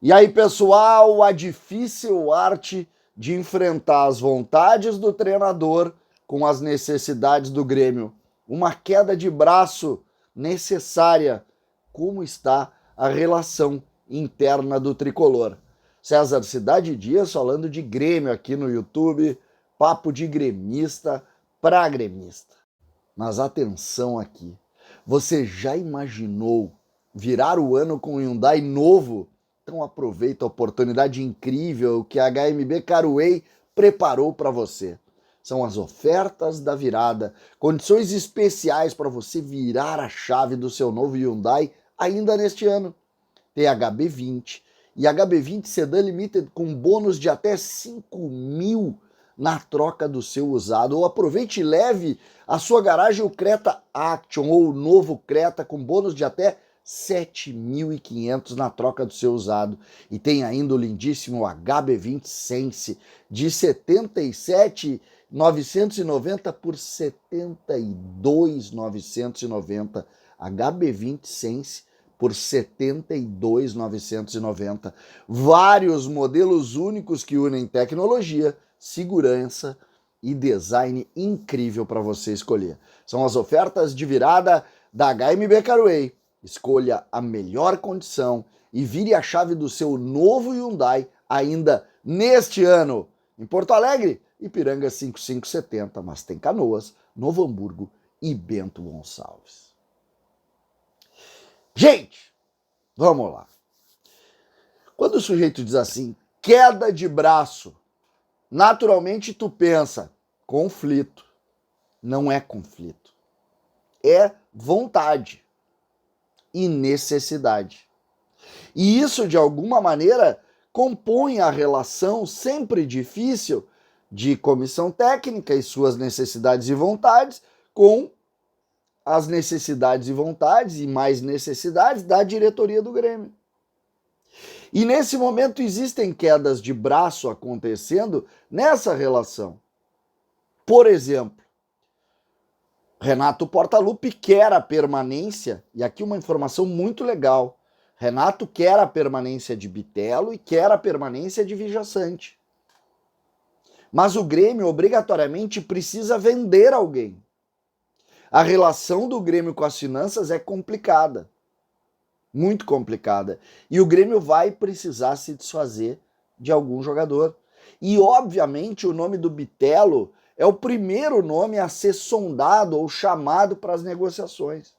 E aí, pessoal, a difícil arte de enfrentar as vontades do treinador com as necessidades do Grêmio. Uma queda de braço necessária. Como está a relação interna do tricolor? César Cidade Dias falando de Grêmio aqui no YouTube. Papo de gremista para gremista. Mas atenção aqui. Você já imaginou virar o ano com um Hyundai novo? Então aproveita a oportunidade incrível que a HMB Caruei preparou para você. São as ofertas da virada, condições especiais para você virar a chave do seu novo Hyundai ainda neste ano. Tem HB20 e HB20 Sedan Limited com bônus de até 5.000 na troca do seu usado. Ou aproveite e leve a sua garagem o Creta Action ou o novo Creta com bônus de até 7.500 na troca do seu usado. E tem ainda o lindíssimo HB20 Sense de 77.990 por 72.990. HB20 Sense por 72.990. Vários modelos únicos que unem tecnologia, segurança e design incrível para você escolher. São as ofertas de virada da HMB Caruei. Escolha a melhor condição e vire a chave do seu novo Hyundai ainda neste ano. Em Porto Alegre, Ipiranga 5570, mas tem Canoas, Novo Hamburgo e Bento Gonçalves. Gente, vamos lá. Quando o sujeito diz assim, queda de braço, naturalmente tu pensa, conflito. Não é conflito. É vontade e necessidade. E isso, de alguma maneira, compõe a relação sempre difícil de comissão técnica e suas necessidades e vontades com as necessidades e vontades e mais necessidades da diretoria do Grêmio. E nesse momento existem quedas de braço acontecendo nessa relação. Por exemplo, Renato Portaluppi quer a permanência, e aqui uma informação muito legal, Renato quer a permanência de Bitelo e quer a permanência de Vijaçante. Mas o Grêmio obrigatoriamente precisa vender alguém. A relação do Grêmio com as finanças é complicada, muito complicada. E o Grêmio vai precisar se desfazer de algum jogador. E, obviamente, o nome do Bitelo é o primeiro nome a ser sondado ou chamado para as negociações.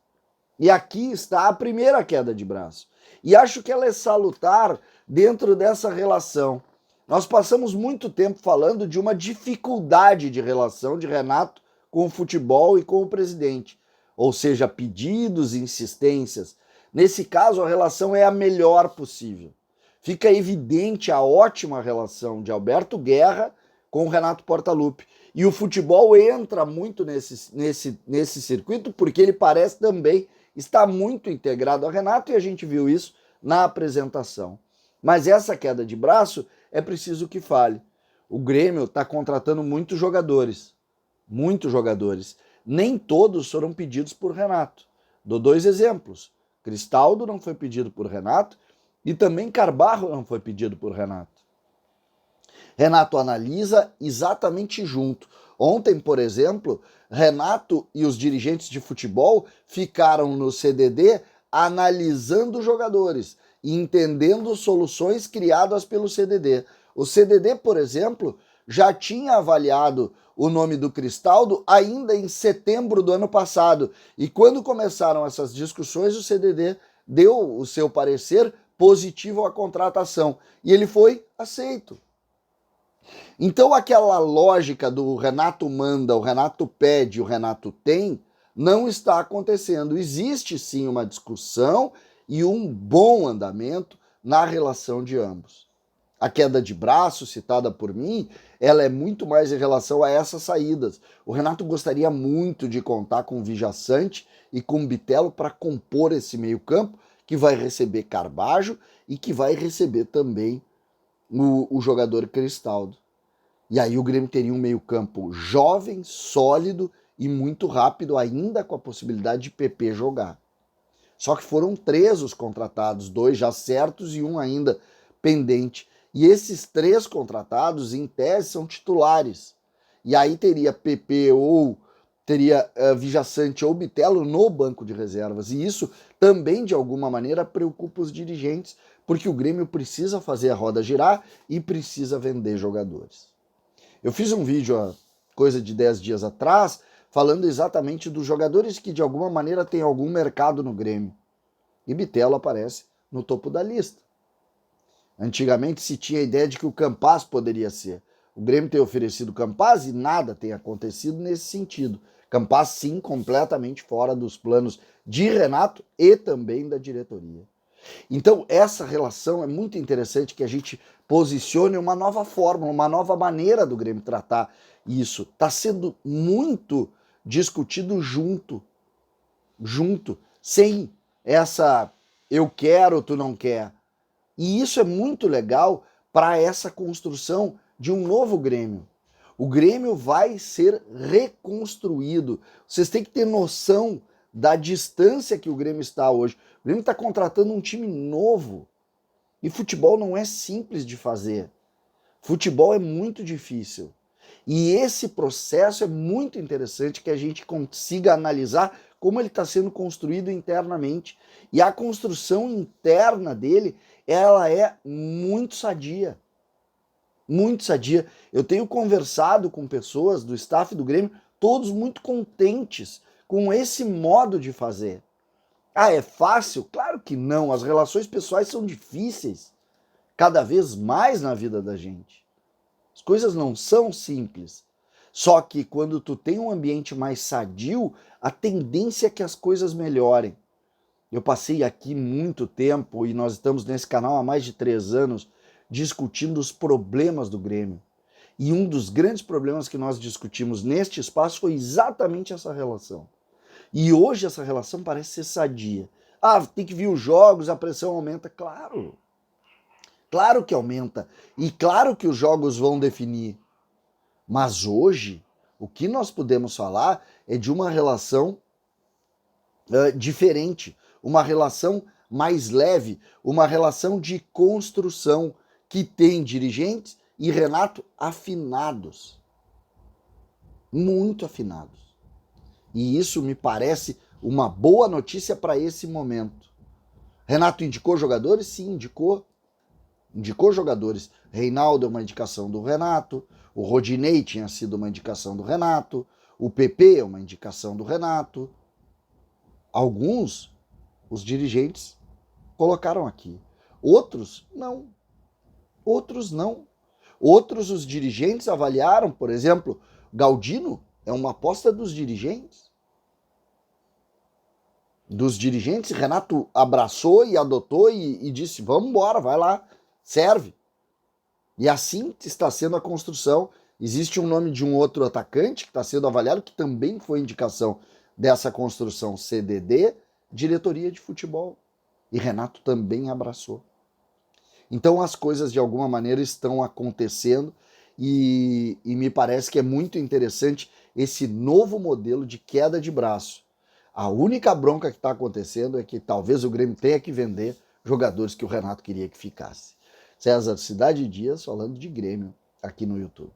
E aqui está a primeira queda de braço. E acho que ela é salutar dentro dessa relação. Nós passamos muito tempo falando de uma dificuldade de relação de Renato com o futebol e com o presidente. Ou seja, pedidos e insistências. Nesse caso, a relação é a melhor possível. Fica evidente a ótima relação de Alberto Guerra com o Renato Portaluppi. E o futebol entra muito nesse circuito porque ele parece também estar muito integrado ao Renato e a gente viu isso na apresentação. Mas essa queda de braço é preciso que fale. O Grêmio está contratando muitos jogadores. Muitos jogadores. Nem todos foram pedidos por Renato. Dou dois exemplos. Cristaldo não foi pedido por Renato e também Carbarro não foi pedido por Renato. Renato analisa exatamente junto. Ontem, por exemplo, Renato e os dirigentes de futebol ficaram no CDD analisando os jogadores e entendendo soluções criadas pelo CDD. O CDD, por exemplo, já tinha avaliado o nome do Cristaldo ainda em setembro do ano passado. E quando começaram essas discussões, o CDD deu o seu parecer positivo à contratação. E ele foi aceito. Então aquela lógica do Renato manda, o Renato pede, o Renato tem, não está acontecendo. Existe sim uma discussão e um bom andamento na relação de ambos. A queda de braço, citada por mim, ela é muito mais em relação a essas saídas. O Renato gostaria muito de contar com o Vijaçante e com o Bitelo para compor esse meio-campo, que vai receber Carbajo e que vai receber também o jogador Cristaldo. E aí o Grêmio teria um meio-campo jovem, sólido e muito rápido, ainda com a possibilidade de PP jogar. Só que foram 3 os contratados, 2 já certos e um ainda pendente. E esses 3 contratados, em tese, são titulares. E aí teria PP ou teria Vijaçante ou Bitelo no banco de reservas. E isso também, de alguma maneira, preocupa os dirigentes, porque o Grêmio precisa fazer a roda girar e precisa vender jogadores. Eu fiz um vídeo há coisa de 10 dias atrás, falando exatamente dos jogadores que de alguma maneira têm algum mercado no Grêmio. E Bitelo aparece no topo da lista. Antigamente se tinha a ideia de que o Campaz poderia ser. O Grêmio tem oferecido Campaz e nada tem acontecido nesse sentido. Campaz, sim, completamente fora dos planos de Renato e também da diretoria. Então, essa relação é muito interessante, que a gente posicione uma nova fórmula, uma nova maneira do Grêmio tratar isso. Está sendo muito discutido junto, sem essa eu quero, tu não quer. E isso é muito legal para essa construção de um novo Grêmio. O Grêmio vai ser reconstruído. Vocês têm que ter noção da distância que o Grêmio está hoje. O Grêmio está contratando um time novo. E futebol não é simples de fazer. Futebol é muito difícil. E esse processo é muito interessante, que a gente consiga analisar como ele está sendo construído internamente. E a construção interna dele, ela é muito sadia. Muito sadia. Eu tenho conversado com pessoas do staff do Grêmio, todos muito contentes com esse modo de fazer. Ah, é fácil? Claro que não. As relações pessoais são difíceis, cada vez mais na vida da gente. As coisas não são simples. Só que quando tu tem um ambiente mais sadio, a tendência é que as coisas melhorem. Eu passei aqui muito tempo, e nós estamos nesse canal há mais de 3 anos, discutindo os problemas do Grêmio. E um dos grandes problemas que nós discutimos neste espaço foi exatamente essa relação. E hoje essa relação parece ser sadia. Ah, tem que vir os jogos, a pressão aumenta. Claro. Claro que aumenta. E claro que os jogos vão definir. Mas hoje, o que nós podemos falar é de uma relação diferente. Uma relação mais leve. Uma relação de construção que tem dirigentes e Renato afinados. Muito afinados. E isso me parece uma boa notícia para esse momento. Renato indicou jogadores? Sim, indicou. Indicou jogadores. Reinaldo é uma indicação do Renato. O Rodinei tinha sido uma indicação do Renato. O PP é uma indicação do Renato. Alguns, os dirigentes colocaram aqui. Outros, não. Outros, não. Outros, os dirigentes avaliaram, por exemplo, Galdino é uma aposta dos dirigentes. Renato abraçou e adotou e disse, vamos embora, vai lá, serve. E assim está sendo a construção. Existe um nome de um outro atacante que está sendo avaliado, que também foi indicação dessa construção, CDD, diretoria de futebol. E Renato também abraçou. Então as coisas de alguma maneira estão acontecendo e me parece que é muito interessante esse novo modelo de queda de braço. A única bronca que está acontecendo é que talvez o Grêmio tenha que vender jogadores que o Renato queria que ficasse. César Cidade Dias falando de Grêmio aqui no YouTube.